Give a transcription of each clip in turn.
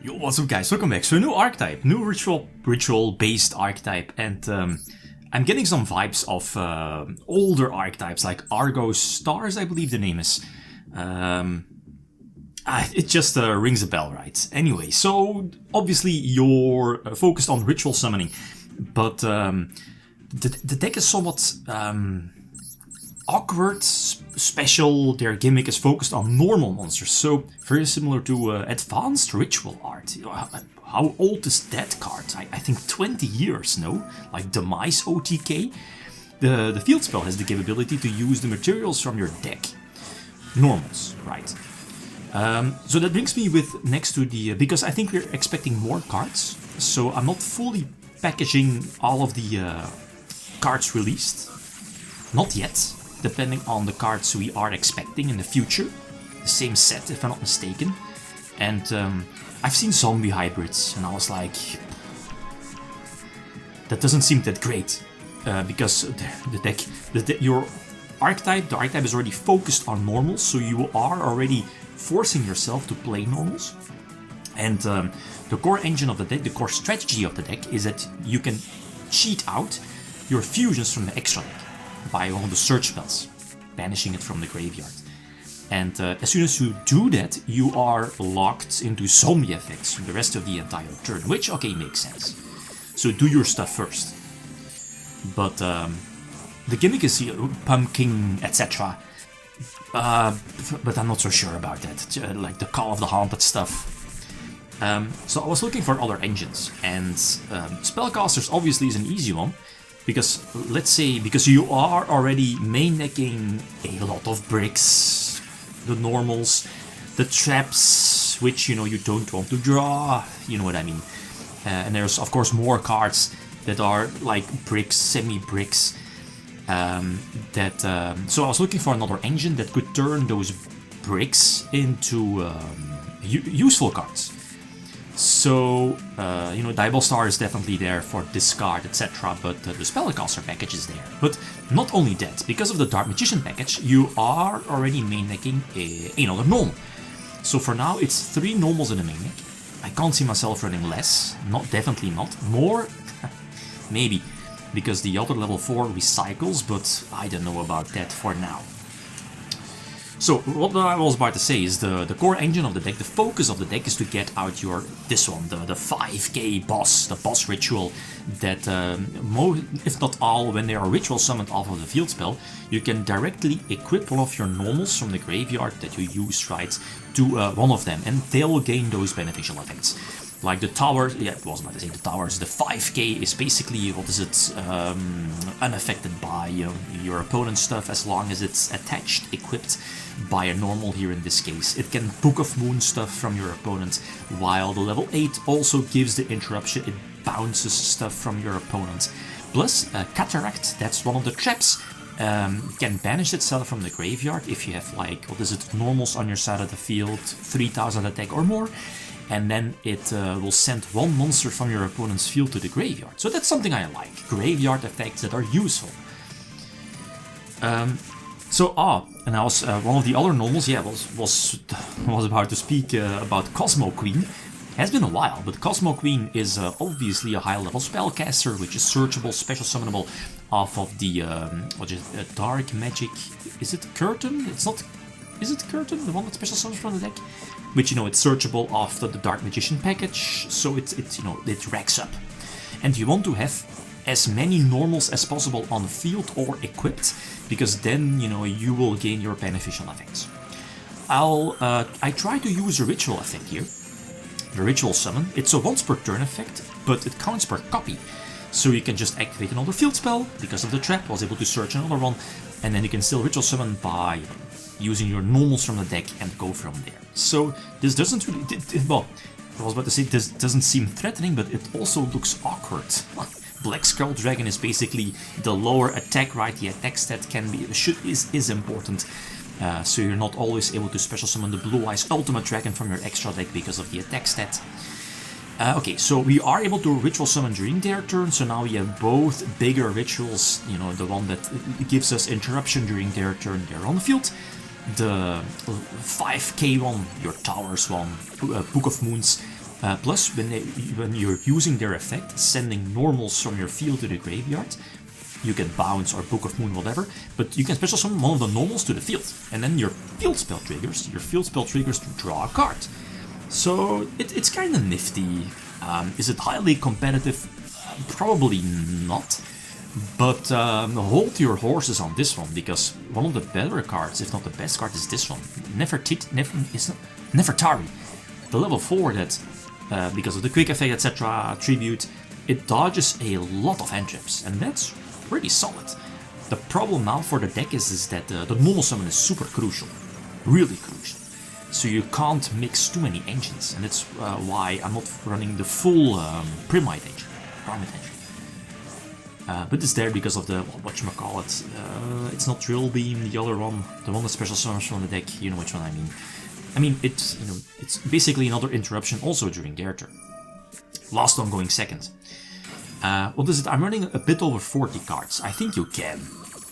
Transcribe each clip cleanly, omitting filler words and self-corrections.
Yo, what's up guys, welcome back. So a new archetype, new ritual based archetype, and I'm getting some vibes of older archetypes like Argo Stars, I believe the name is. It just rings a bell, right? Anyway, so obviously you're focused on ritual summoning, but the deck is somewhat awkward, special. Their gimmick is focused on normal monsters, so very similar to advanced ritual art. How old is that card? I think 20 years, no? Like Demise OTK? The field spell has the capability to use the materials from your deck. Normals, right. So that brings me with next to the... because I think we're expecting more cards, so I'm not fully packaging all of the cards released. Not yet. Depending on the cards we are expecting in the future. The same set, if I'm not mistaken. And I've seen zombie hybrids, and I was like... that doesn't seem that great. Because your archetype, the archetype is already focused on normals, so you are already forcing yourself to play normals. And the core engine of the deck, the core strategy of the deck, is that you can cheat out your fusions from the extra deck by one of the search spells, banishing it from the graveyard. And as soon as you do that, you are locked into zombie effects for the rest of the entire turn, which, okay, makes sense. So do your stuff first. But the gimmick is pumpkin, etc. But I'm not so sure about that, like the Call of the Haunted stuff. So I was looking for other engines, and Spellcasters obviously is an easy one. Because, let's say, because you are already main decking a lot of bricks, the normals, the traps, which, you know, you don't want to draw, you know what I mean. And there's, of course, more cards that are like bricks, semi-bricks, so I was looking for another engine that could turn those bricks into useful cards. So, you know, Diabol Star is definitely there for discard, etc., but the Spellcaster package is there. But not only that, because of the Dark Magician package, you are already main decking another normal. So for now, it's 3 normals in the main deck. I can't see myself running less, definitely not. More, maybe, because the other level 4 recycles, but I don't know about that for now. So, what I was about to say is the core engine of the deck, the focus of the deck is to get out this one, the 5k boss, the boss ritual, that if not all, when they are ritual summoned off of the field spell, you can directly equip one of your normals from the graveyard that you use, right, to one of them, and they'll gain those beneficial effects. Like the tower, yeah, I was about to say the towers, the 5k is basically, what is it, unaffected by your opponent's stuff as long as it's attached, equipped by a normal here in this case. It can Book of Moon stuff from your opponent, while the level 8 also gives the interruption, it bounces stuff from your opponent. Plus, Cataract, that's one of the traps, can banish itself from the graveyard if you have, like, what is it, normals on your side of the field, 3000 attack or more. And then it will send one monster from your opponent's field to the graveyard. So that's something I like. Graveyard effects that are useful. And I was one of the other normals. Yeah, was about to speak about Cosmo Queen. Has been a while, but Cosmo Queen is obviously a high-level spellcaster, which is searchable, special summonable off of the Dark Magic. Is it Curtain? It's not. Is it Curtain, the one that special summons from the deck? Which, you know, it's searchable after the Dark Magician package, so you know, it racks up. And you want to have as many normals as possible on the field or equipped, because then, you know, you will gain your beneficial effects. I try to use a ritual effect here, the ritual summon. It's a once per turn effect, but it counts per copy. So you can just activate another field spell, because of the trap, I was able to search another one, and then you can still ritual summon by using your normals from the deck and go from there. So this doesn't really, well, I was about to say this doesn't seem threatening, but it also looks awkward. Black Skull Dragon is basically the lower attack, right? The attack stat is important. So you're not always able to special summon the Blue Eyes Ultimate Dragon from your extra deck because of the attack stat. Okay, so we are able to ritual summon during their turn, so now we have both bigger rituals, you know, the one that gives us interruption during their turn, they're on the field. The 5k one, your towers one, Book of Moons, Plus, when you're using their effect, sending normals from your field to the graveyard, you can bounce or Book of Moon, whatever, but you can special summon one of the normals to the field, and then your field spell triggers to draw a card. So it's kind of nifty. Is it highly competitive? Probably not, but hold your horses on this one, because one of the better cards, if not the best card, is this one, Nefertari. The level 4 that, because of the quick effect, etc., tribute, it dodges a lot of hand traps, and that's pretty solid. The problem now for the deck is that the normal summon is super crucial, really crucial. So you can't mix too many engines, and that's why I'm not running the full Primite engine, Primate engine. But it's there because of the, whatchamacallit, it's not Drill Beam, the other one, the one that special summons from the deck, you know which one I mean. I mean, it's basically another interruption also during their turn. Last one going second. What is it? I'm running a bit over 40 cards. I think you can,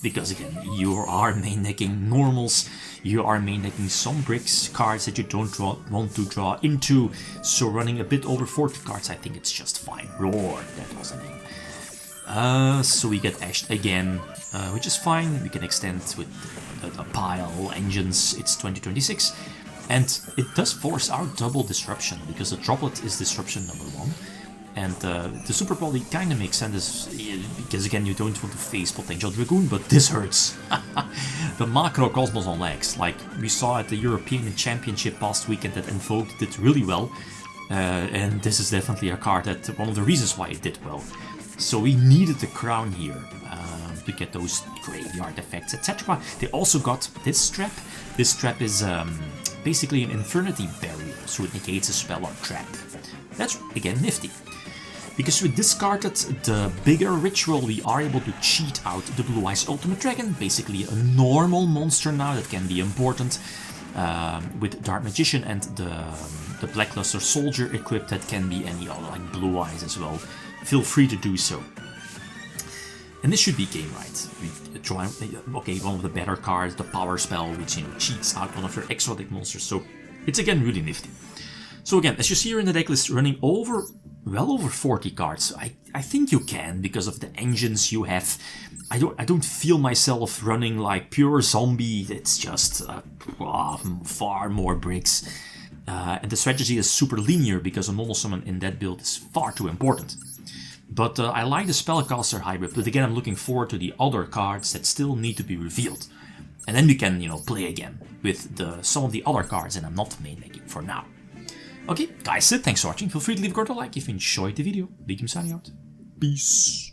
because again, you are main decking normals, you are main decking some bricks cards that you don't want to draw into, so running a bit over 40 cards, I think it's just fine. Roar, that was the name. So we get Ashed again, which is fine. We can extend with a pile, engines, it's 2026. And it does force out double disruption, because the droplet is disruption number 1. And the super poly kind of makes sense, because again you don't want to face potential Dragoon, but this hurts. The Macro Cosmos on legs, like we saw at the European Championship past weekend that Invoked did really well. And this is definitely a card that, one of the reasons why it did well. So we needed the crown here to get those graveyard effects, etc. They also got this strap. This strap is basically an Infernity Barrier, so it negates a spell or trap. That's again nifty. Because we discarded the bigger ritual, we are able to cheat out the Blue Eyes Ultimate Dragon, basically a normal monster now that can be important, with Dark Magician and the Blackluster Soldier equipped, that can be any other, like Blue Eyes as well. Feel free to do so. And this should be game right. We try, okay, one of the better cards, the Power Spell, which cheats out one of your exotic monsters, so it's again really nifty. So again, as you see here in the decklist, running well over 40 cards. I think you can, because of the engines you have. I don't feel myself running like pure zombie. It's just far more bricks. And the strategy is super linear, because a normal summon in that build is far too important. But I like the Spellcaster hybrid, but again I'm looking forward to the other cards that still need to be revealed. And then we can, play again with some of the other cards, and I'm not main decking for now. Okay, guys, thanks for watching. Feel free to leave a like if you enjoyed the video. Big Game signing out. Peace.